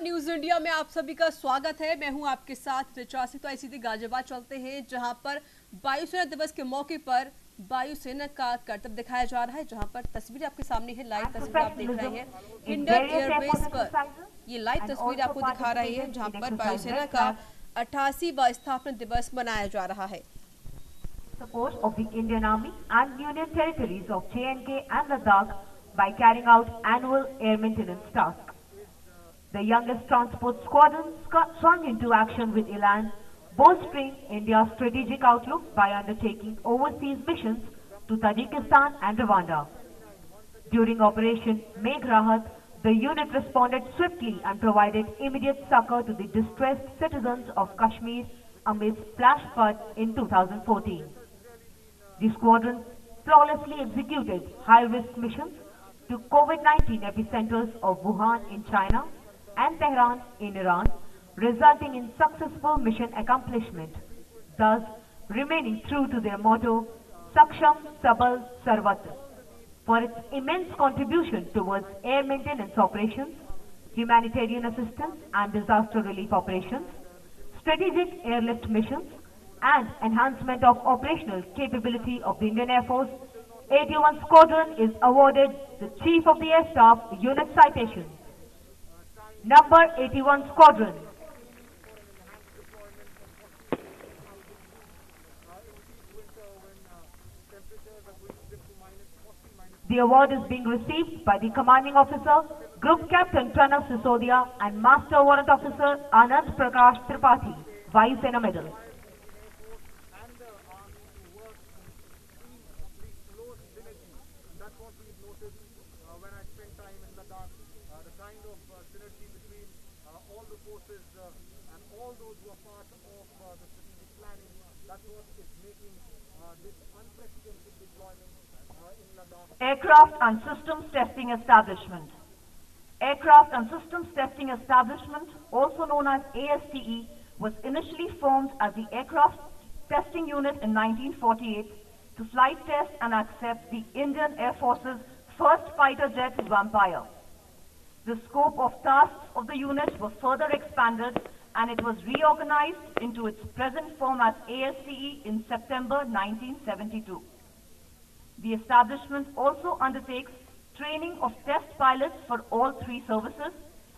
News India में आप सभी का स्वागत है। मैं हूं आपके साथ ऋचा सिंह। तो ऐसी थी गाजियाबाद चलते हैं, जहां पर वायुसेना दिवस के मौके पर वायुसेना का करतब दिखाया जा रहा है। जहां पर तस्वीर आपके सामने है, लाइव तस्वीर आप देख रहे हैं हिंडन एयरबेस पर। ये लाइव तस्वीर आपको दिखा रही है, जहां पर वायुसेना का 88वां स्थापना दिवस मनाया जा रहा है। Support of the Indian Army and Union territories of J&K and Ladakh by carrying out annual air maintenance tasks. The youngest transport squadron swung into action with Elan, bolstering India's strategic outlook by undertaking overseas missions to Tajikistan and Rwanda. During Operation Megh Rahat, the unit responded swiftly and provided immediate succor to the distressed citizens of Kashmir amidst flash flood in 2014. The squadron flawlessly executed high-risk missions to COVID-19 epicenters of Wuhan in China and Tehran in Iran, resulting in successful mission accomplishment, thus remaining true to their motto, Saksham Sabal Sarvatra. For its immense contribution towards air maintenance operations, humanitarian assistance and disaster relief operations, strategic airlift missions, and enhancement of operational capability of the Indian Air Force, 81 Squadron is awarded the Chief of the Air Staff Unit Citation. Number 81 Squadron. The award is being received by the Commanding Officer, Group Captain Pranav Sisodia and Master Warrant Officer Anand Prakash Tripathi, Vayu Sena Medal. That's what we've noticed when I spend time in Ladakh, the kind of synergy between all the forces and all those who are part of the strategic planning. That's what is making this unprecedented deployment in Ladakh. Aircraft and Systems Testing Establishment. Aircraft and Systems Testing Establishment, also known as ASTE, was initially formed as the Aircraft Testing Unit in 1948 to flight test and accept the Indian Air Force's first fighter jet, Vampire. The scope of tasks of the unit was further expanded and it was reorganized into its present form as ASTE in September 1972. The establishment also undertakes training of test pilots for all three services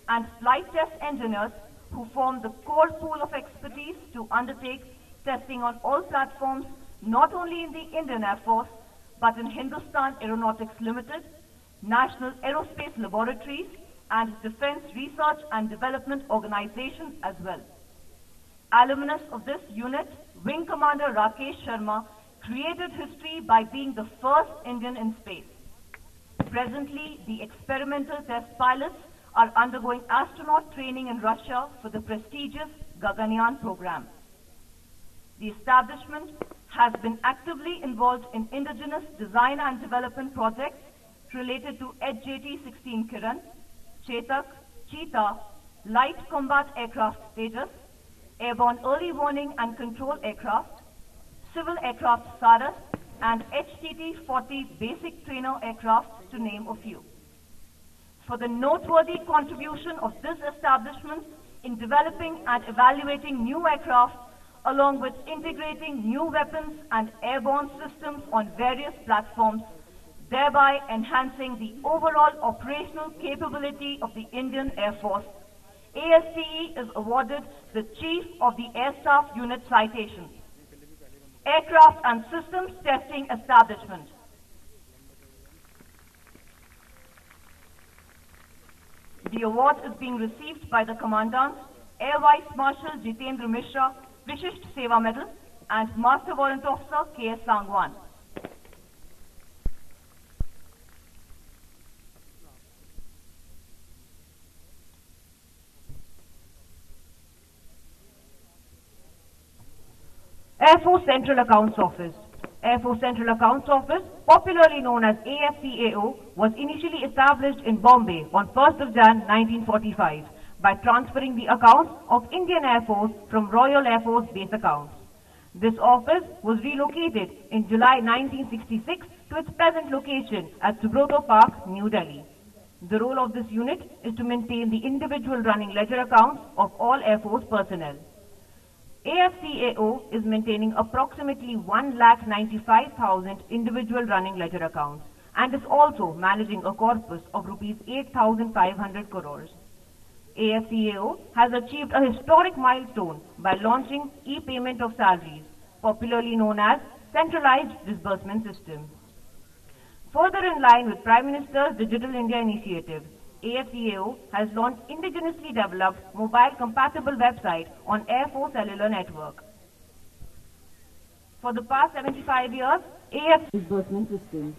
and flight test engineers who form the core pool of expertise to undertake testing on all platforms, not only in the Indian Air Force, but in Hindustan Aeronautics Limited, National Aerospace Laboratories, and Defense Research and Development Organization as well. Alumnus of this unit, Wing Commander Rakesh Sharma, created history by being the first Indian in space. Presently, the experimental test pilots are undergoing astronaut training in Russia for the prestigious Gaganyaan program. The establishment has been actively involved in indigenous design and development projects related to HJT-16 Kiran, Chetak, Cheetah, Light Combat Aircraft Tejas, Airborne Early Warning and Control Aircraft, Civil Aircraft Saras, and HTT-40 Basic Trainer Aircraft, to name a few. For the noteworthy contribution of this establishment in developing and evaluating new aircraft, along with integrating new weapons and airborne systems on various platforms, thereby enhancing the overall operational capability of the Indian Air Force, ASTE is awarded the Chief of the Air Staff Unit Citation. Aircraft and Systems Testing Establishment. The award is being received by the Commandant, Air Vice Marshal Jitendra Mishra, Vishisht Seva Medal, and Master Warrant Officer K.S. Sangwan. Air Force Central Accounts Office. Air Force Central Accounts Office, popularly known as AFCAO, was initially established in Bombay on 1st of Jan 1945 by transferring the accounts of Indian Air Force from Royal Air Force base accounts. This office was relocated in July 1966 to its present location at Subrata Park, New Delhi. The role of this unit is to maintain the individual running ledger accounts of all Air Force personnel. AFCAO is maintaining approximately 1,95,000 individual running ledger accounts and is also managing a corpus of rupees 8,500 crores. AFCAO has achieved a historic milestone by launching e-payment of salaries, popularly known as Centralized Disbursement System. Further in line with Prime Minister's Digital India Initiative, AFCAO has launched indigenously developed mobile-compatible website on Air Force Cellular Network. For the past 75 years, AFCAO Disbursement System.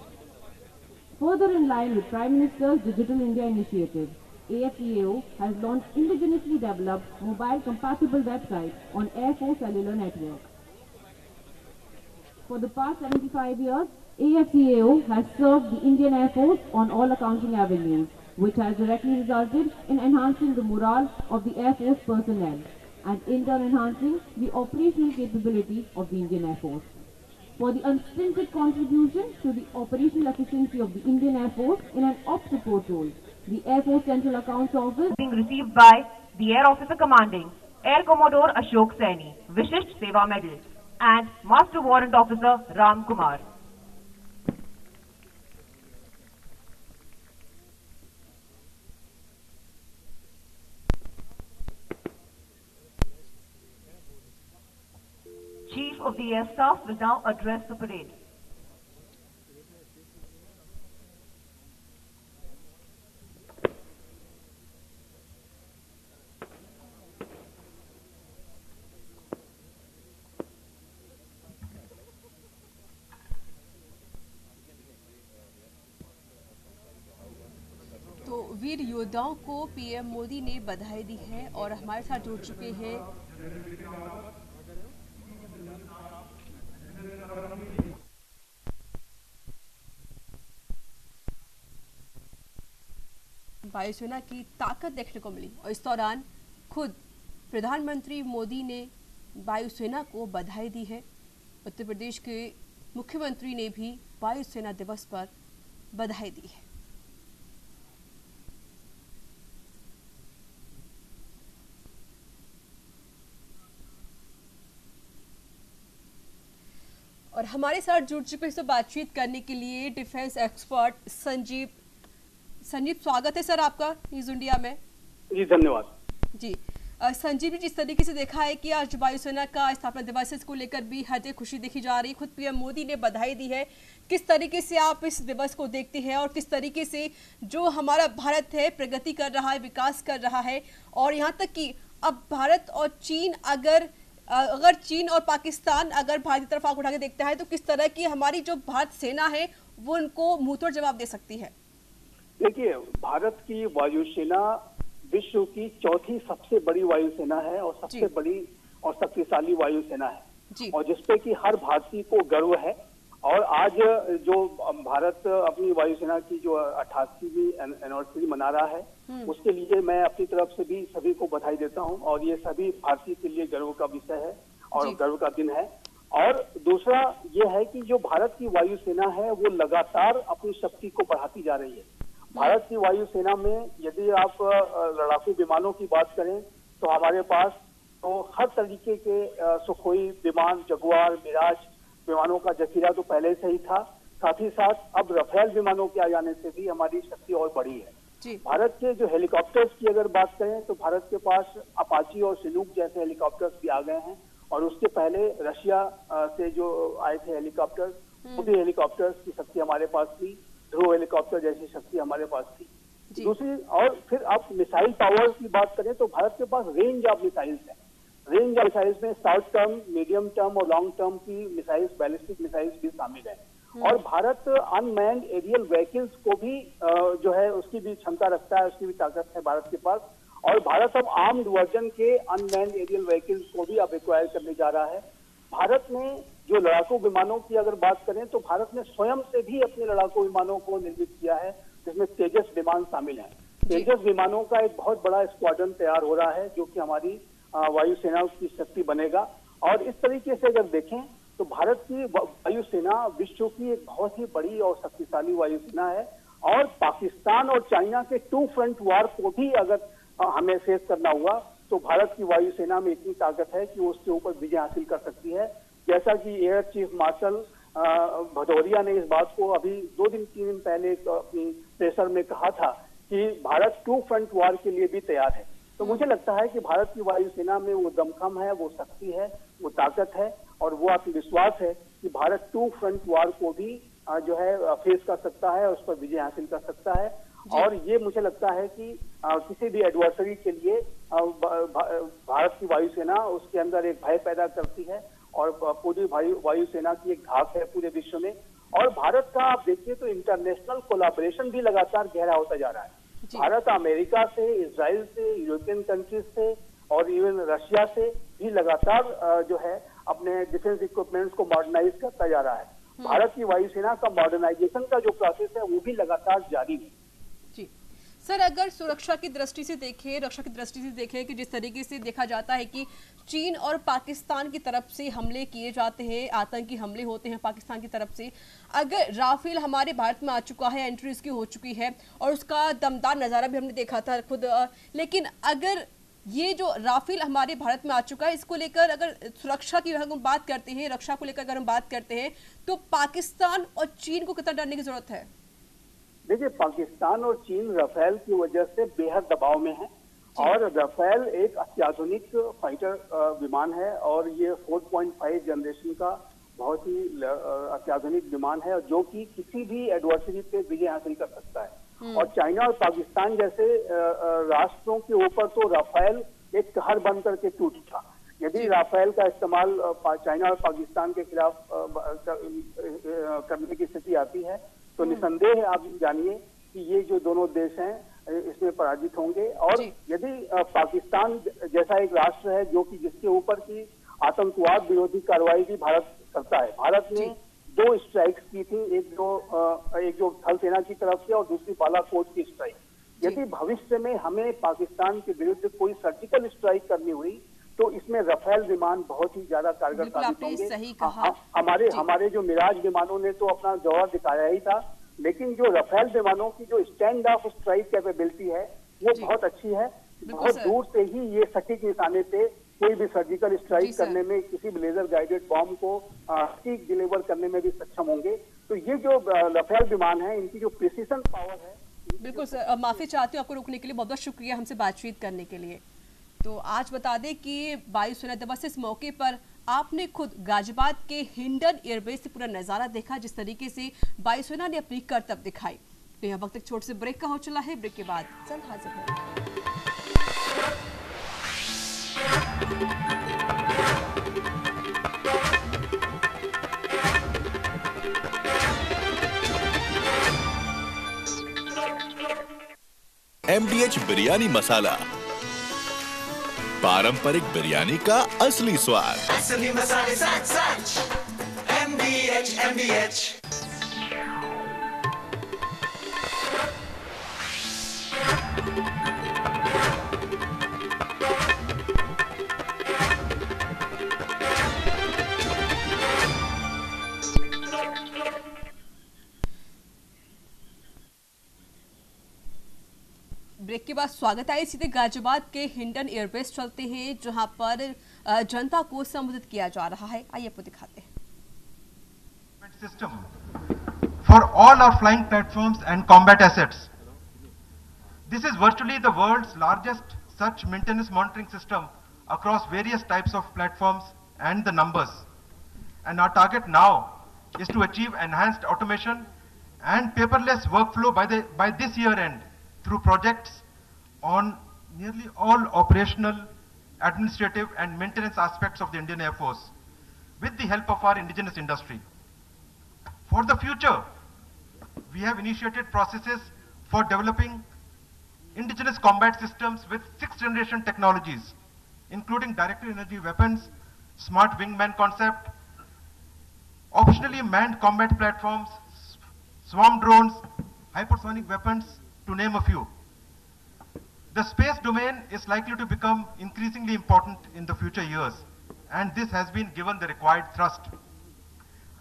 Further in line with Prime Minister's Digital India Initiative, AFCAO has launched indigenously developed mobile-compatible website on Air Force Cellular Network. For the past 75 years, AFCAO has served the Indian Air Force on all accounting avenues, which has directly resulted in enhancing the morale of the Air Force personnel and in turn enhancing the operational capability of the Indian Air Force. For the unstinted contribution to the operational efficiency of the Indian Air Force in an ops support role, the Air Force Central Accounts Office being received by the Air Officer Commanding Air Commodore Ashok Saini, Vishisht Seva Medal, and Master Warrant Officer Ram Kumar. Chief of the Air Staff will now address the parade. तो वीर योद्धाओं को PM Modi ने बधाई दी है और हमारे साथ जुड़ चुके हैं वायुसेना की ताकत देखने को मिली और इस दौरान खुद प्रधानमंत्री मोदी ने वायुसेना को बधाई दी है। उत्तर प्रदेश के मुख्यमंत्री ने भी वायुसेना दिवस पर बधाई दी है। और हमारे साथ जुड़ चुके हैं बातचीत करने के लिए डिफेंस एक्सपर्ट संजीव। स्वागत है सर आपका न्यूज इंडिया में। जी धन्यवाद। जी संजीव जी, जिस तरीके से देखा है कि आज वायुसेना का स्थापना दिवस को लेकर भी हद खुशी देखी जा रही है, खुद पीएम मोदी ने बधाई दी है। किस तरीके से आप इस दिवस को देखते हैं और किस तरीके से जो हमारा भारत है प्रगति कर रहा है, विकास कर रहा है, और यहाँ तक कि अब भारत और चीन अगर चीन और पाकिस्तान अगर भारत की तरफ आंख उठा के देखता है तो किस तरह की हमारी जो भारत सेना है वो उनको मुंहतोड़ जवाब दे सकती है? देखिए, भारत की वायुसेना विश्व की चौथी सबसे बड़ी वायुसेना है और सबसे बड़ी और शक्तिशाली वायुसेना है, और जिसपे कि हर भारतीय को गर्व है। और आज जो भारत अपनी वायुसेना की जो 88वीं एनिवर्सरी मना रहा है, उसके लिए मैं अपनी तरफ से भी सभी को बधाई देता हूं, और ये सभी भारतीय के लिए गर्व का विषय है और गर्व का दिन है। और दूसरा ये है कि जो भारत की वायुसेना है वो लगातार अपनी शक्ति को बढ़ाती जा रही है। भारत की वायुसेना में यदि आप लड़ाकू विमानों की बात करें तो हमारे पास तो हर तरीके के सुखोई विमान, जगुआर, मिराज विमानों का जखीरा तो पहले से ही था, साथ ही साथ अब रफेल विमानों के आ जाने से भी हमारी शक्ति और बढ़ी है। भारत के जो हेलीकॉप्टर्स की अगर बात करें तो भारत के पास अपाची और सिनूक जैसे हेलीकॉप्टर्स भी आ गए हैं, और उसके पहले रशिया से जो आए थे हेलीकॉप्टर्स, वो भी हेलीकॉप्टर्स की शक्ति हमारे पास थी, ध्रुव हेलीकॉप्टर जैसी शक्ति हमारे पास थी। दूसरी, और फिर आप मिसाइल पावर की बात करें तो भारत के पास रेंज ऑफ मिसाइल्स है। रेंज ऑफ मिसाइल्स में शॉर्ट टर्म, मीडियम टर्म और लॉन्ग टर्म की मिसाइल्स, बैलिस्टिक मिसाइल्स भी शामिल है। और भारत अनमैन्ड एरियल व्हीकल्स को भी जो है उसकी भी क्षमता रखता है, उसकी भी ताकत है भारत के पास। और भारत अब आर्म्ड वर्जन के अनमैन्ड एरियल व्हीकल्स को भी अब एक्वायर करने जा रहा है। भारत ने जो लड़ाकू विमानों की अगर बात करें तो भारत ने स्वयं से भी अपने लड़ाकू विमानों को निर्मित किया है, जिसमें तेजस विमान शामिल है। तेजस विमानों का एक बहुत बड़ा स्क्वाड्रन तैयार हो रहा है, जो कि हमारी वायुसेना की शक्ति बनेगा। और इस तरीके से अगर देखें तो भारत की वायुसेना विश्व की एक बहुत ही बड़ी और शक्तिशाली वायुसेना है, और पाकिस्तान और चाइना के टू फ्रंट वार को भी अगर हमें फेस करना हुआ तो भारत की वायुसेना में इतनी ताकत है कि वो उसके ऊपर विजय हासिल कर सकती है। जैसा कि एयर चीफ मार्शल भदौरिया ने इस बात को अभी 2 दिन 3 दिन पहले अपनी प्रेसर में कहा था कि भारत टू फ्रंट वार के लिए भी तैयार है। तो मुझे लगता है कि भारत की वायुसेना में वो दमखम है, वो शक्ति है, वो ताकत है और वो आत्मविश्वास है कि भारत टू फ्रंट वार को भी जो है फेस कर सकता है, उस पर विजय हासिल कर सकता है। और ये मुझे लगता है कि किसी भी एडवर्सरी के लिए भारत की वायुसेना उसके अंदर एक भय पैदा करती है और पूरी वायुसेना की एक धाक है पूरे विश्व में। और भारत का आप देखिए तो इंटरनेशनल कोलैबोरेशन भी लगातार गहरा होता जा रहा है। भारत अमेरिका से, इजराइल से, यूरोपियन कंट्रीज से और इवन रशिया से भी लगातार जो है अपने डिफेंस इक्विपमेंट्स को मॉडर्नाइज करता जा रहा है। भारत की वायुसेना का मॉडर्नाइजेशन का जो प्रोसेस है वो भी लगातार जारी है। जी सर, अगर सुरक्षा की दृष्टि से देखें, रक्षा की दृष्टि से देखें कि जिस तरीके से देखा जाता है कि चीन और पाकिस्तान की तरफ से हमले किए जाते हैं, आतंकी हमले होते हैं पाकिस्तान की तरफ से, अगर राफेल हमारे भारत में आ चुका है, एंट्री उसकी हो चुकी है और उसका दमदार नज़ारा भी हमने देखा था खुद, लेकिन अगर ये जो राफेल हमारे भारत में आ चुका है, इसको लेकर अगर सुरक्षा की हम बात करते हैं, रक्षा को लेकर अगर हम बात करते हैं, तो पाकिस्तान और चीन को कितना डरने की जरूरत है? देखिए, पाकिस्तान और चीन राफेल की वजह से बेहद दबाव में है और राफेल एक अत्याधुनिक फाइटर विमान है और ये 4.5 जनरेशन का बहुत ही अत्याधुनिक विमान है जो कि किसी भी एडवर्सरी पे विजय हासिल कर सकता है। और चाइना और पाकिस्तान जैसे राष्ट्रों के ऊपर तो राफेल एक कहर बन करके टूट था। यदि राफेल का इस्तेमाल चाइना और पाकिस्तान के खिलाफ करने की स्थिति आती है तो निसंदेह आप जानिए कि ये जो दोनों देश हैं इसमें पराजित होंगे। और यदि पाकिस्तान जैसा एक राष्ट्र है जो कि जिसके ऊपर की आतंकवाद विरोधी कार्रवाई भी भारत करता है, भारत ने 2 स्ट्राइक्स की थी, एक जो थल सेना की तरफ से और दूसरी बालाकोट की स्ट्राइक। यदि भविष्य में हमें पाकिस्तान के विरुद्ध कोई सर्जिकल स्ट्राइक करनी हुई तो इसमें राफेल विमान बहुत ही ज्यादा कारगर साबित होंगे। हमारे जो मिराज विमानों ने तो अपना जौहर दिखाया ही था, लेकिन जो राफेल विमानों की जो स्टैंड ऑफ स्ट्राइक कैपेबिलिटी है वो बहुत अच्छी है। बहुत दूर से ही ये सटीक निशाने पे कोई भी सर्जिकल स्ट्राइक करने में, किसी भी लेजर गाइडेड बॉम्ब को सटीक डिलीवर करने में भी सक्षम होंगे। तो ये जो राफेल विमान है इनकी जो प्रिसीजन पावर है। बिल्कुल सर, माफी चाहती हूँ आपको रोकने के लिए, बहुत बहुत शुक्रिया हमसे बातचीत करने के लिए। तो आज बता दें कि वायुसेना दिवस इस मौके पर आपने खुद गाजियाबाद के हिंडन एयरबेस से पूरा नजारा देखा, जिस तरीके से वायुसेना ने अपनी करतब दिखाई। तो यह वक्त एक छोटे से ब्रेक का हो चला है, ब्रेक के बाद जल्द हाजिर है। MDH बिरयानी मसाला, पारंपरिक बिरयानी का असली स्वाद। असली मसाले सच सच। MDH। ब्रेक के बाद स्वागत है। सीधे गाजियाबाद के हिंडन एयरबेस चलते हैं जहां पर जनता को संबोधित किया जा रहा है। आइए आपको दिखाते हैं। System for all our flying platforms and combat assets. This is virtually the world's largest such maintenance monitoring system across various types of platforms and the numbers. And our target now is to achieve enhanced automation and paperless workflow by this year end through projects on nearly all operational, administrative and maintenance aspects of the Indian Air Force with the help of our indigenous industry. For the future, we have initiated processes for developing indigenous combat systems with 6th generation technologies, including directed energy weapons, smart wingman concept, optionally manned combat platforms, swarm drones, hypersonic weapons, to name a few. The space domain is likely to become increasingly important in the future years, and this has been given the required thrust.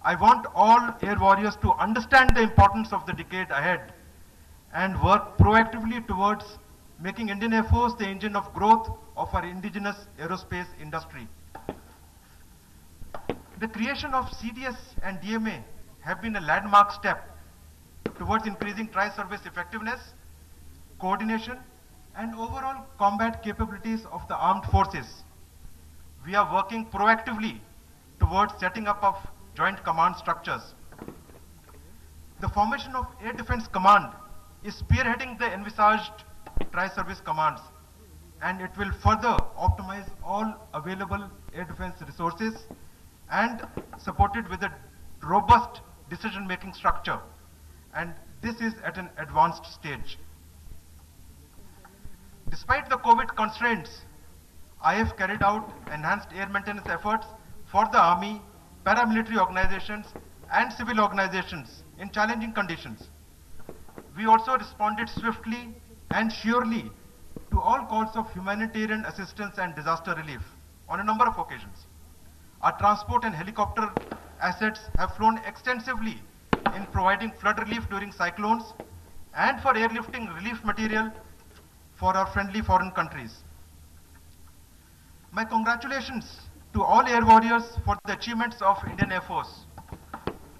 I want all air warriors to understand the importance of the decade ahead and work proactively towards making Indian Air Force the engine of growth of our indigenous aerospace industry. The creation of CDS and DMA have been a landmark step towards increasing tri-service effectiveness, coordination, and overall combat capabilities of the armed forces. We are working proactively towards setting up of joint command structures. The formation of Air Defense Command is spearheading the envisaged tri-service commands, and it will further optimize all available air defense resources and supported with a robust decision-making structure, and this is at an advanced stage. Despite the COVID constraints, IF carried out enhanced air maintenance efforts for the army, paramilitary organizations, and civil organizations in challenging conditions. We also responded swiftly and surely to all calls of humanitarian assistance and disaster relief on a number of occasions. Our transport and helicopter assets have flown extensively in providing flood relief during cyclones and for airlifting relief material for our friendly foreign countries. My congratulations to all air warriors for the achievements of Indian Air Force,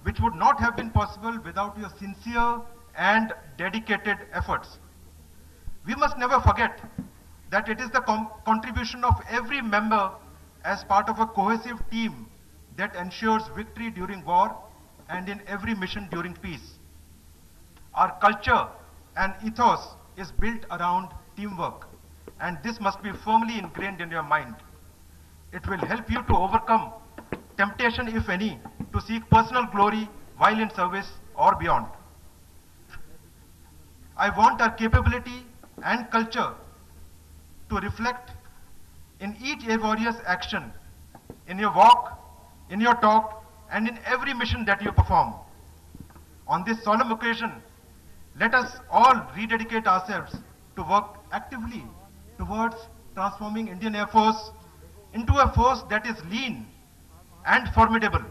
which would not have been possible without your sincere and dedicated efforts. We must never forget that it is the contribution of every member as part of a cohesive team that ensures victory during war and in every mission during peace. Our culture and ethos is built around teamwork, and this must be firmly ingrained in your mind. It will help you to overcome temptation, if any, to seek personal glory while in service or beyond. I want our capability and culture to reflect in each Air Warrior's action, in your walk, in your talk, and in every mission that you perform. On this solemn occasion, let us all rededicate ourselves to work actively towards transforming Indian Air Force into a force that is lean and formidable,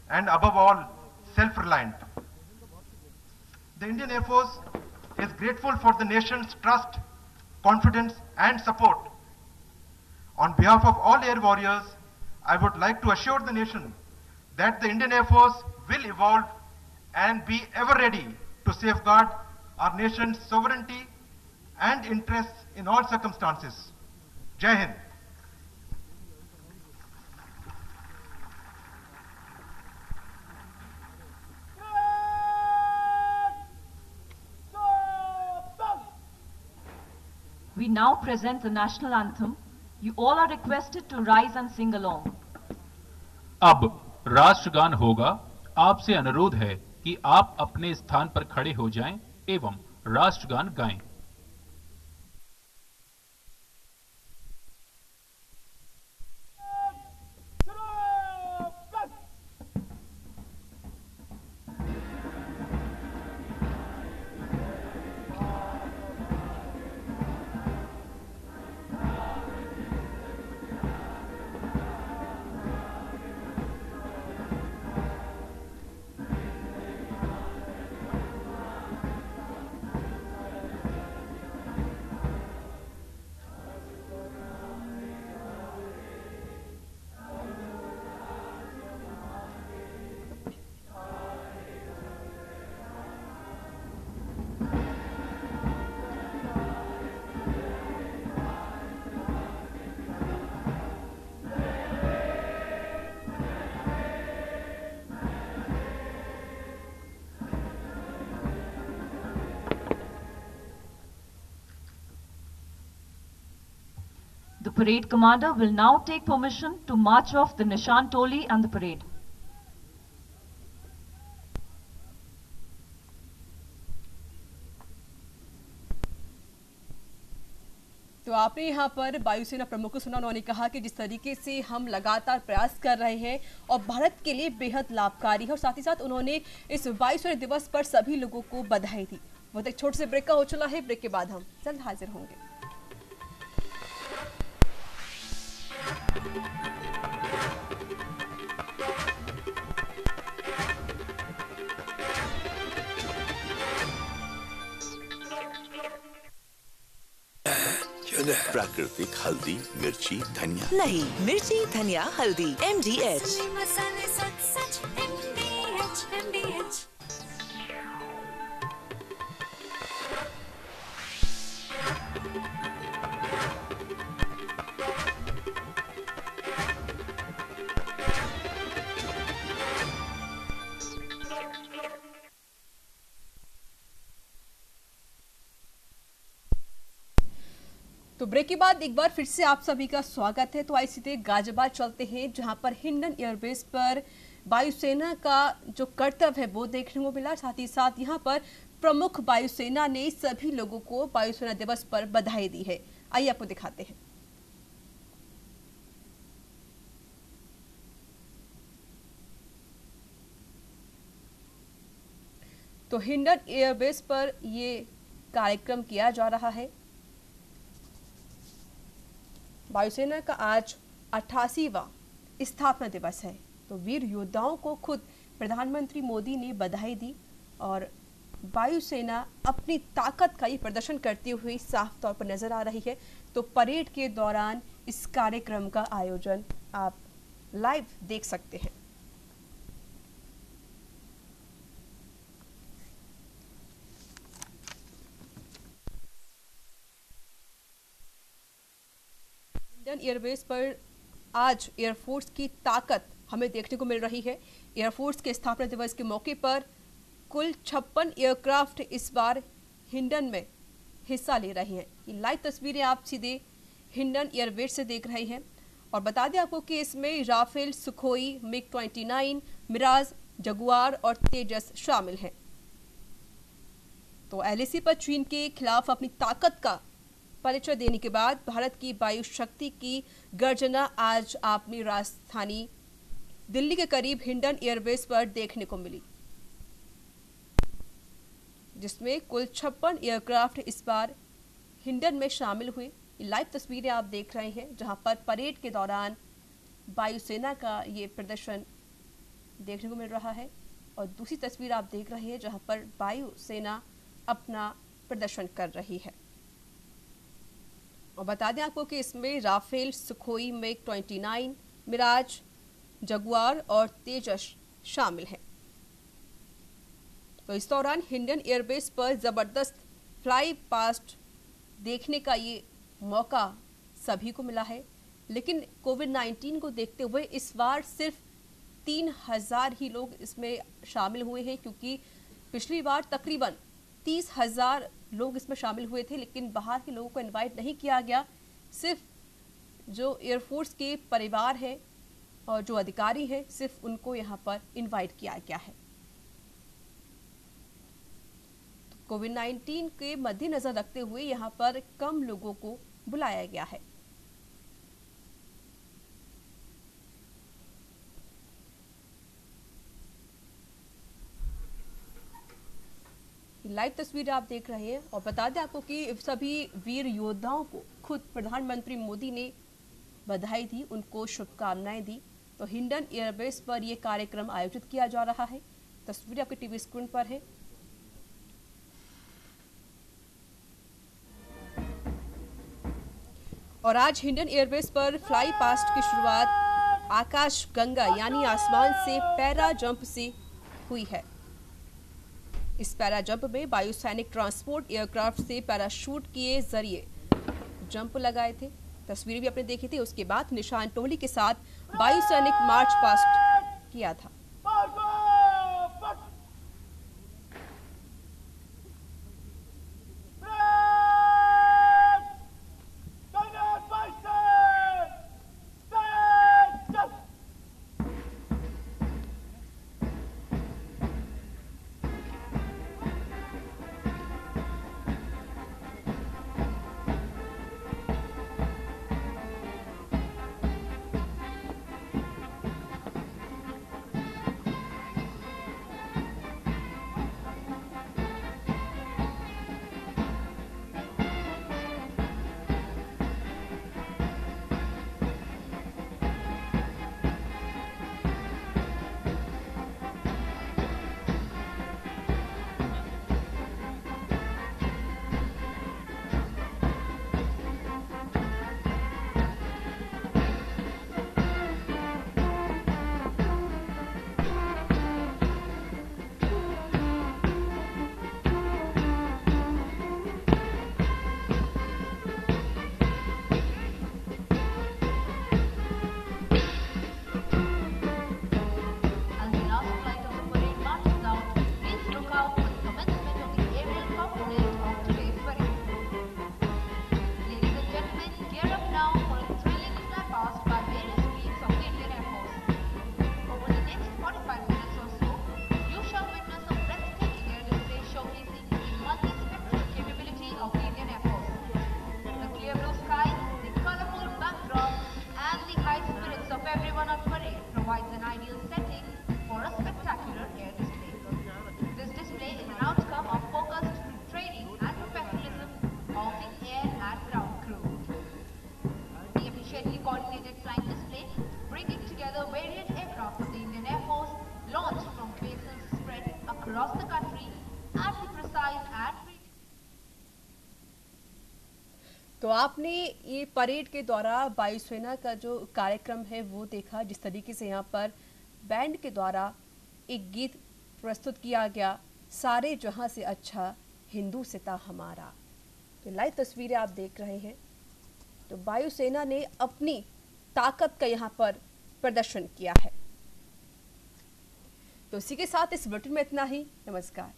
and above all, self-reliant. The Indian Air Force is grateful for the nation's trust, confidence, and support. On behalf of all Air Warriors, I would like to assure the nation that the Indian Air Force will evolve and be ever ready to safeguard our nation's sovereignty and interests in all circumstances. Jai Hind. We now present the national anthem. You all are requested to rise and sing along. अब राष्ट्रगान होगा। आपसे अनुरोध है कि आप अपने स्थान पर खड़े हो जाएं एवं राष्ट्रगान गाएं। The parade commander will now take permission to march off the Nishan Toli and the parade. तो आपने यहाँ पर वायुसेना प्रमुख को सुना। उन्होंने कहा कि जिस तरीके से हम लगातार प्रयास कर रहे हैं और भारत के लिए बेहद लाभकारी है, और साथ ही साथ उन्होंने इस वायुसेना दिवस पर सभी लोगों को बधाई दी। बहुत एक छोटे से ब्रेक का हो चला है, ब्रेक के बाद हम जल्द हाजिर होंगे। प्राकृतिक हल्दी, मिर्ची, धनिया। नहीं, मिर्ची, धनिया, हल्दी, MDH। मसाले सच सच MDH। तो ब्रेक के बाद एक बार फिर से आप सभी का स्वागत है। तो आइए सीधे गाजियाबाद चलते हैं, जहां पर हिंडन एयरबेस पर वायुसेना का जो कर्तव्य है वो देखने को मिला। साथ ही साथ यहां पर प्रमुख वायुसेना ने सभी लोगों को वायुसेना दिवस पर बधाई दी है। आइए आपको दिखाते हैं। तो हिंडन एयरबेस पर ये कार्यक्रम किया जा रहा है। वायुसेना का आज 88वां स्थापना दिवस है। तो वीर योद्धाओं को खुद प्रधानमंत्री मोदी ने बधाई दी और वायुसेना अपनी ताकत का ये प्रदर्शन करती हुई साफ तौर पर नजर आ रही है। तो परेड के दौरान इस कार्यक्रम का आयोजन आप लाइव देख सकते हैं। इंडियन एयरबेस पर आज एयरफोर्स की ताकत हमें देखने को मिल रही है। एयरफोर्स के स्थापना दिवस के मौके पर कुल 56 एयरक्राफ्ट इस बार हिंडन में हिस्सा ले रहे हैं। ये लाइव तस्वीरें आप सीधे हिंडन एयरबेस से देख रहे हैं। और बता दें आपको कि इसमें Rafale, Sukhoi, MiG-29, Miraj, Jaguar और तेजस शामिल हैं। तो LAC पर चीन के खिलाफ अपनी ताकत का परिचय देने के बाद भारत की वायु शक्ति की गर्जना आज अपनी राजधानी दिल्ली के करीब हिंडन एयरबेस पर देखने को मिली, जिसमें कुल 56 एयरक्राफ्ट इस बार हिंडन में शामिल हुए। लाइव तस्वीरें आप देख रहे हैं, जहां पर परेड के दौरान वायुसेना का ये प्रदर्शन देखने को मिल रहा है। और दूसरी तस्वीर आप देख रहे हैं, जहां पर वायुसेना अपना प्रदर्शन कर रही है। और बता दें आपको कि इसमें Rafale, Sukhoi, MiG-29, Miraj, Jaguar और तेजस शामिल हैं। तो इस दौरान हिंडन एयरबेस पर जबरदस्त फ्लाई पास्ट देखने का ये मौका सभी को मिला है। लेकिन कोविड-19 को देखते हुए इस बार सिर्फ 3000 ही लोग इसमें शामिल हुए हैं, क्योंकि पिछली बार तकरीबन 30,000 लोग इसमें शामिल हुए थे, लेकिन बाहर के लोगों को इनवाइट नहीं किया गया। सिर्फ जो एयरफोर्स के परिवार है और जो अधिकारी हैं, सिर्फ उनको यहाँ पर इनवाइट किया गया है। तो कोविड-19 के मद्देनजर रखते हुए यहाँ पर कम लोगों को बुलाया गया है। लाइव तस्वीरें आप देख रहे हैं। और बता दें आपको कि सभी वीर योद्धाओं को खुद प्रधानमंत्री मोदी ने बधाई दी, उनको शुभकामनाएं दी। तो हिंडन एयरबेस पर यह कार्यक्रम आयोजित किया जा रहा है। तस्वीरें आपके टीवी स्क्रीन पर है। और आज हिंडन एयरबेस पर फ्लाई पास्ट की शुरुआत आकाश गंगा यानी आसमान से पैरा जंप से हुई है। इस पैरा जंप में वायुसैनिक ट्रांसपोर्ट एयरक्राफ्ट से पैराशूट के जरिए जंप लगाए थे। तस्वीरें भी आपने देखी थी। उसके बाद निशान टोली के साथ वायुसैनिक मार्च पास्ट किया था। everyone on parade provides an ideal setting for a spectacular air display. This display is an outcome of focused training and professionalism of the air and ground crew. The efficiently coordinated flying display, bringing together varied aircraft of the Indian Air Force, launched from bases spread across the country at the precise and तो आपने ये parade के द्वारा वायुसेना का जो कार्यक्रम है वो देखा, जिस तरीके से यहाँ पर बैंड के द्वारा एक गीत प्रस्तुत किया गया, सारे जहां से अच्छा हिंदुस्तान हमारा। तो लाइव तस्वीरें आप देख रहे हैं। तो वायुसेना ने अपनी ताकत का यहाँ पर प्रदर्शन किया है। तो इसी के साथ इस बुलेटिन में इतना ही। नमस्कार।